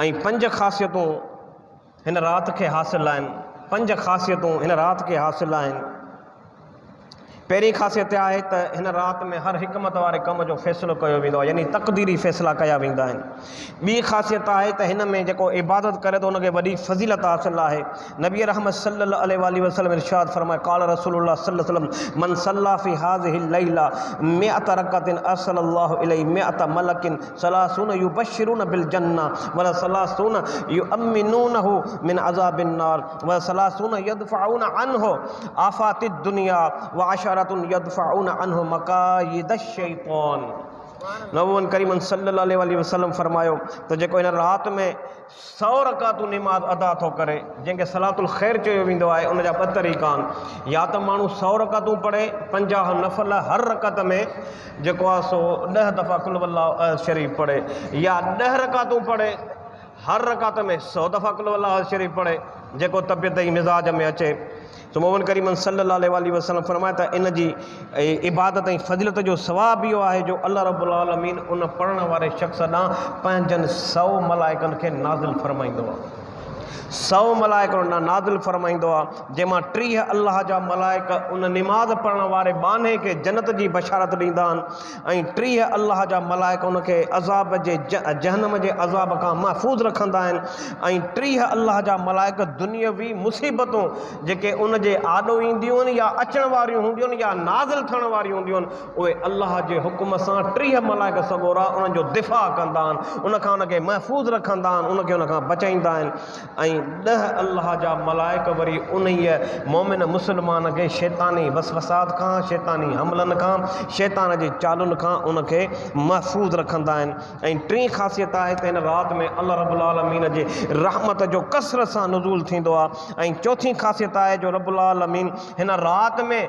ऐं 5 ख़ासियतूं हिन रात के हासिल आहिनि। 5 ख़ासियतूं हिन रात के हासिल आहिनि। पहिरीं ख़ासियत आहे त हिन रात में हर हिकमत वारे कम जो फ़ैसिलो कयो वेंदो आहे, यानी तक़दीरी फ़ैसिला कया वेंदा आहिनि। ॿी ख़ासियत आहे त हिन में जेको इबादत करे थो उनखे वॾी फ़ज़ीलत हासिल आहे। नबी रहमत सल्लल्लाहु अलैहि वसल्लम इरशाद फरमाए, क़ाल रसूलुल्लाह सल्लल्लाहु अलैहि वसल्लम, मन सल्ला फ़ी हाज़िहि लैला मिअत रकअतिन अर्सलल्लाहु इलैहि मिअत मलकिन सलासून युबश्शिरून बिल जन्ना व सलासून युअम्मिनूनहु मिन अज़ाबिन नार व सलासून यदफ़ऊन अन्हु आफ़ातिद दुनिया व अशरतुन यदफ़ऊन अन्हु मकायिदश शैतान। नबी करीम सल्लल्लाहु अलैहि वसल्लम फरमायो तो जेको इन रात में 100 रकातूं निमाज़ अदा थो करे, जंहिंखे सलातुल ख़ैर चयो वेंदो आहे, उन जा 2 तरीक़ा आहिनि। या त माण्हू 100 रकातूं पढ़े, 50 नफ़ल हर रकत में जेको आहे सो 10 दफ़ा कुल वल्लाह शरीफ़ पढ़े, या 10 रकातूं पढ़े, हर रकात में 100 दफ़ा कुल वल्लाह शरीफ़ पढ़े, जेको तबियत जी मिज़ाज में अचे। तो मोहम्मद करीम सल्लल्लाहु अलैहि वसल्लम फरमाए त इन जी इबादत ऐं फ़ज़ीलत जो सवाब इहो आहे जो अल्लाह रब्बुल आलमीन उन पढ़ण वारे शख़्स ॾांहुं पंहिंजनि 100 मलाइकनि खे नाज़िल फरमाईंदो आहे। 100 मलाइक नाज़िल फरमाईंदो आहे, जंहिंमां 30 अल्लाह जा मलाइक उन निमाज़ पढ़ण वारे बाने खे जन्नत जी बशारत ॾींदा आहिनि, ऐं 30 अल्लाह जा मलाइक उनखे अज़ाब जे जहन्नम जे अज़ाब खां महफ़ूज़ रखंदा आहिनि, ऐं 30 अल्लाह जा मलाइक दुनियावी मुसीबतूं जेके उन जे आॾो ईंदियूं आहिनि या अचण वारियूं हूंदियूं आहिनि या नाज़िल थियण वारियूं हूंदियूं आहिनि, उहे अल्लाह जे हुकुम सां 30 मलाइक सगोरा उन्हनि जो दिफ़ा कंदा आहिनि, उनखां उनखे महफ़ूज़ रखंदा आहिनि, उनखे उनखां बचाईंदा आहिनि। ऐं 10 अल्लाह जा मलाइक वरी उन्हीअ मोमिन मुस्लमान खे शैतानी वसवसात खां, शैतानी हमलनि खां, शैतान जी चालुनि खां उनखे महफ़ूज़ रखंदा आहिनि। ऐं 3 ख़ासियत आहे त हिन राति में अल्लाह रब्बुल आलमीन जे रहमत जो कसरत सां नुज़ूल थींदो आहे। ऐं 4थी ख़ासियत आहे जो रब्बुल आलमीन हिन राति में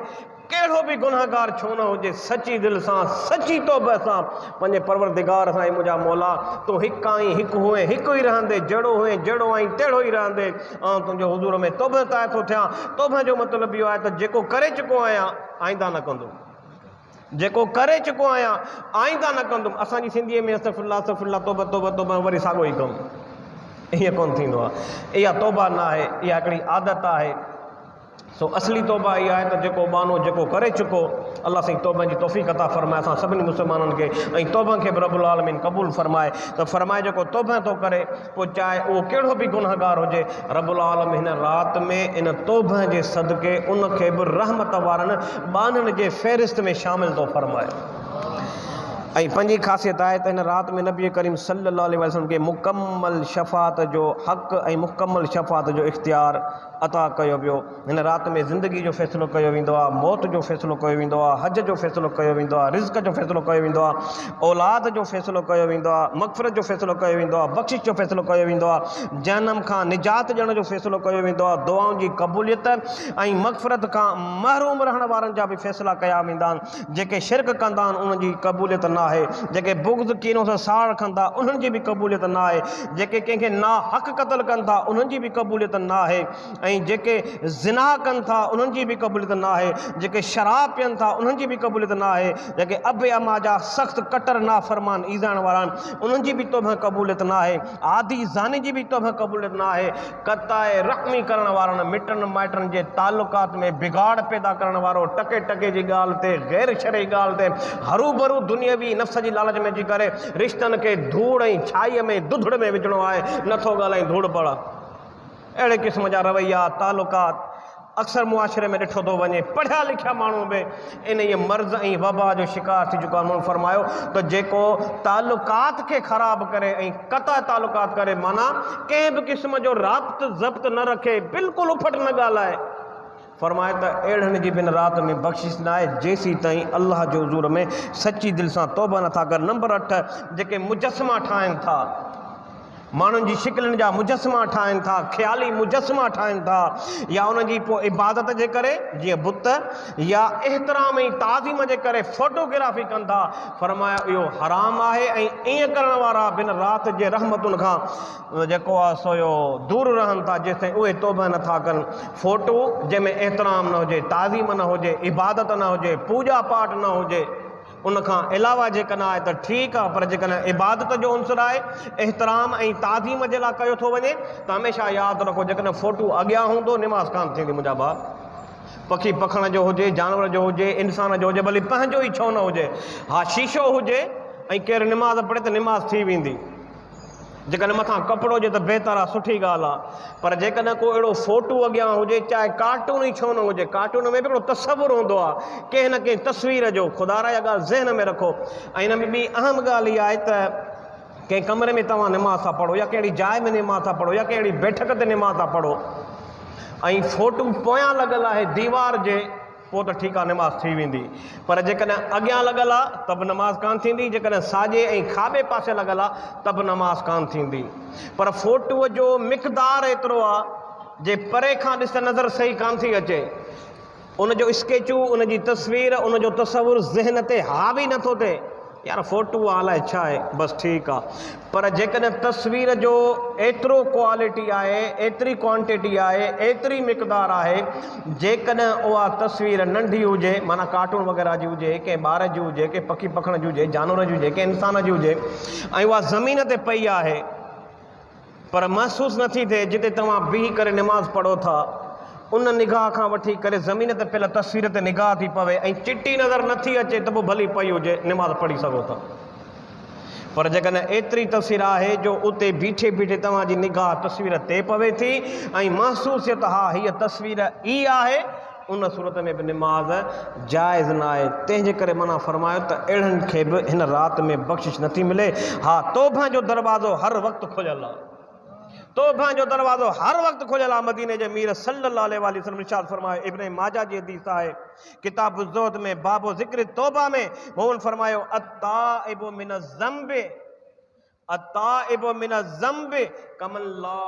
कहिड़ो बि गुनहगार छो न हुजे, सची दिलि सां, सची तौबे सां पंहिंजे परवरदिगार सां, मुंहिंजा मौला तूं हिकु आहीं, हिकु हुए, हिकु ई रहंदे, जहिड़ो हुए जहिड़ो आहीं तहिड़ो ई रहंदे, ऐं तुंहिंजे हुज़ूर में तौबे ताए थो थियां। तौबे जो मतिलबु इहो आहे त जेको करे चुको आहियां आईंदा न कंदुमि, जेको करे चुको आहियां आईंदा न कंदुमि। असांजी सिंधीअ में अस्तग़फिरुल्लाह अस्तग़फिरुल्लाह तौबा तौबा तौबा वरी साॻियो ई कमु, ईअं कोन्ह थींदो आहे। इहा तौबा न आहे, इहा हिकिड़ी आदत आहे। सो असली तौबा इहा आहे त जेको बानो जेको करे चुको, अल्लाह साईं तौबे जी तौफ़ीक़ अता फरमाए असां सभिनी मुस्लमाननि खे, ऐं तौबे खे बि रब्बुल आलमीन क़बूल फरमाए। त फरमाए जेको तौबे थो करे, पोइ चाहे उहो कहिड़ो बि गुनहगार हुजे, रब्बुल आलमीन हिन राति में इन तौबे जे सदके उनखे बि रहमत वारनि बाननि जे फ़हरिस्त में शामिल थो फरमाए। ऐं 5 ख़ासियत आहे त हिन राति में नबी करीम सल्लल्लाहु अलैहि वसल्लम खे मुकम्मल शफ़ाअत जो हक़ ऐं मुकम्मल शफ़ाअत जो इख़्तियार अता कयो वियो। हिन राति में ज़िंदगी जो फ़ैसिलो कयो वेंदो आहे, मौत जो फ़ैसिलो कयो वेंदो आहे, हज जो फ़ैसिलो कयो वेंदो आहे, रिज़्क़ जो फ़ैसिलो कयो वेंदो आहे, औलाद जो फ़ैसिलो कयो वेंदो आहे, मग़फ़िरत जो फ़ैसिलो कयो वेंदो आहे, बख़्शिश जो फ़ैसिलो कयो वेंदो आहे, जहन्नम खां निजात ॾियण जो फ़ैसिलो कयो वेंदो आहे, दुआउनि जी क़बूलियत ऐं मग़फ़िरत खां महरूम रहण वारनि जा बि फ़ैसिला कया वेंदा आहिनि। जेके शिरक कंदा आहिनि उन्हनि जी क़बूलियत न आहे, जेके बुग़्ज़ कीनो सां साड़ कंदा उन्हनि जी बि क़बूलियत न आहे, जेके कंहिंखे ना हक़ क़त्ल कनि था उन्हनि जी बि क़बूलियत न आहे, ऐं जेके ज़िना कनि था उन्हनि जी बि क़बूलियत न आहे, जेके शराब पीअनि था उन्हनि जी बि क़बूलियत न आहे, जेके अब अमा जा सख़्तु कटर नाफ़रमान ईज़ाइण वारा आहिनि उन्हनि जी बि तौबे क़बूलियत न आहे, आदि ज़ानी जी बि तौबे क़बूलियत न आहे, क़ताए रहमी करण वारनि मिटनि माइटनि जे तालुकात में बिगाड़ पैदा करण वारो, टके टके जी ॻाल्हि ते, ग़ैर शरई ॻाल्हि ते, हरू भरू दुनियावी नफ़्स जी लालच में अची करे रिश्तनि खे धूड़ ऐं छाईअ में दुधड़ में विझणो आहे, नथो ॻाल्हाई धूड़ पड़। अहिड़े क़िस्म जा रवैया तालुकात अक्सर मुआशिरे में ॾिठो थो वञे। पढ़िया लिखिया माण्हू बि इन ये मर्ज़ ऐं वबा जो शिकार थी चुका आहिनि। फरमायो त जेको तालुकात खे ख़राब करे ऐं क़ता तालुकात करे, माना कंहिं बि क़िस्म जो राब्त ज़ब्त न रखे, बिल्कुलु उफट न ॻाल्हाए, फरमाए त अहिड़नि जी बिन राति में बख़्शिश न आहे जेसीं ताईं अल्लाह जो हुज़ूर में सची दिलि सां तौबा नथा कनि। नंबर 8, जेके मुजस्मा ठाहिनि था, माण्हुनि जी शिकिलनि जा मुजस्मा ठाहिनि था, ख़्याली मुजस्मा ठाहिनि था, या उन जी पोइ इबादत जे करे जीअं बुत, या एहतराम ऐं ताज़ीम जे करे फ़ोटोग्राफी कनि था, फरमाया इहो हराम आहे। ऐं ईअं करण वारा बिन राति जे रहमतुनि खां जेको आहे सो दूरि रहनि था जेसिताईं उहे तौबा नथा कनि। फ़ोटो जंहिंमें एहतराम न हुजे, ताज़ीम न हुजे, इबादत न हुजे, पूॼा पाठ न हुजे, उन खां अलावा जेकॾहिं आहे त ठीकु आहे, पर जेकॾहिं इबादत जो उनसुर आहे, एहतराम ऐं ताज़ीम जे लाइ कयो थो वञे त हमेशह यादि रखो जेकॾहिं फ़ोटू अॻियां हूंदो निमाज़ कान थींदी। मुंहिंजा भाउ, पखी पखण जो हुजे, जानवर जो हुजे, इंसान जो हुजे, भली पंहिंजो ई छो न हुजे, हा शीशो हुजे ऐं केरु निमाज़ पढ़े त निमाज़ थी वेंदी। जेकॾहिं मथां कपिड़ो हुजे त बहितर आहे, सुठी ॻाल्हि आहे, पर जेकॾहिं को अहिड़ो फ़ोटू अॻियां हुजे, चाहे कार्टून ई छो न हुजे, कार्टून में बि हिकिड़ो तसवुरु हूंदो आहे कंहिं न कंहिं तस्वीर जो, ख़ुदा इहा ॻाल्हि ज़हन में रखो। ऐं हिन में ॿी अहम ॻाल्हि इहा आहे त कंहिं कमरे में तव्हां निमाज़ था पढ़ो या कहिड़ी जाइ में निमाज़ था पढ़ो या कहिड़ी बैठक ते निमाज़ था पढ़ो ऐं फ़ोटू पोयां लॻल आहे दीवार जे, पोइ त ठीकु आहे निमाज़ थी वेंदी, पर जेकॾहिं अॻियां लॻल आहे त बि नमाज़ कान थींदी, जेकॾहिं साॼे ऐं खाॿे पासे लॻल आहे त बि नमाज़ कान थींदी। पर फ़ोटूअ जो मिक़दारु एतिरो आहे जे परे खां ॾिस नज़र सही कान थी अचे, उनजो स्केचू, उनजी तस्वीर, उनजो तसवुरु ज़हन ते हावी नथो थिए, यार फ़ोटू अलाए छा आहे, बसि ठीकु आहे। पर जेकॾहिं तस्वीर जो एतिरो क्वालिटी आहे, एतिरी क्वांटिटी आहे, एतिरी मिक़दार आहे, जेकॾहिं उहा तस्वीर नंढी हुजे, माना कार्टून वग़ैरह जी हुजे, कंहिं ॿार जी हुजे, कंहिं पखी पखण जी हुजे, जानवर जी हुजे, कंहिं इंसान जी हुजे, ऐं उहा ज़मीन ते पई आहे पर महसूसु नथी थिए जिते तव्हां बीही करे निमाज़ पढ़ो था, उन निगाह खां वठी करे ज़मीन ते पियल तस्वीर ते निगाह थी पवे ऐं चिटी नज़र नथी अचे त पोइ भली पई हुजे, निमाज़ पढ़ी सघो था। पर जेकॾहिं एतिरी तस्वीर आहे जो उते बीठे बीठे तव्हांजी निगाह तस्वीर ते पवे थी ऐं महसूसियत हा हीअ तस्वीर ई आहे, उन सूरत में बि निमाज़ जाइज़ न आहे। तंहिंजे करे माना फरमायो त अहिड़नि खे बि हिन राति में बख़्शिश नथी मिले। हा, तौबा जो दरवाज़ो हर वक़्तु खुलियल आहे, तौबा जो दरवाज़ो हर वक़्तु खुलियल आहे। मदीने जे मीर सल्लल्लाहु अलैहि वसल्लम इरशाद फरमायो, इब्न माजा जी हदीस आहे, किताब ज़ुहद में बाबो ज़िक्र तौबा में हुन फरमायो, अत्ताइबु मिन ज़म्बि, अत्ताइबु मिन ज़म्बि कमन ला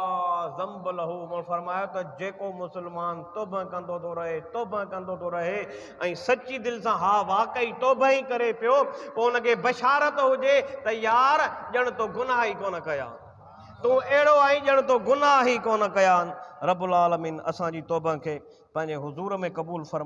ज़म्ब लहू। हुन फरमायो त जेको मुसलमान तौबा कंदो थो रहे, तौबा कंदो थो रहे ऐं सची दिलि सां हा वाक़ई तौबा ई करे पियो, पोइ हुनखे बशारत हुजे त यार ॼण तो गुनाह ई कोन कया, तूं अहिड़ो आई ॼण तो गुनाह ई कोन कया। रब्बुल आलमीन असांजी तौबा खे पंहिंजे हुज़ूर में क़बूल फरमा।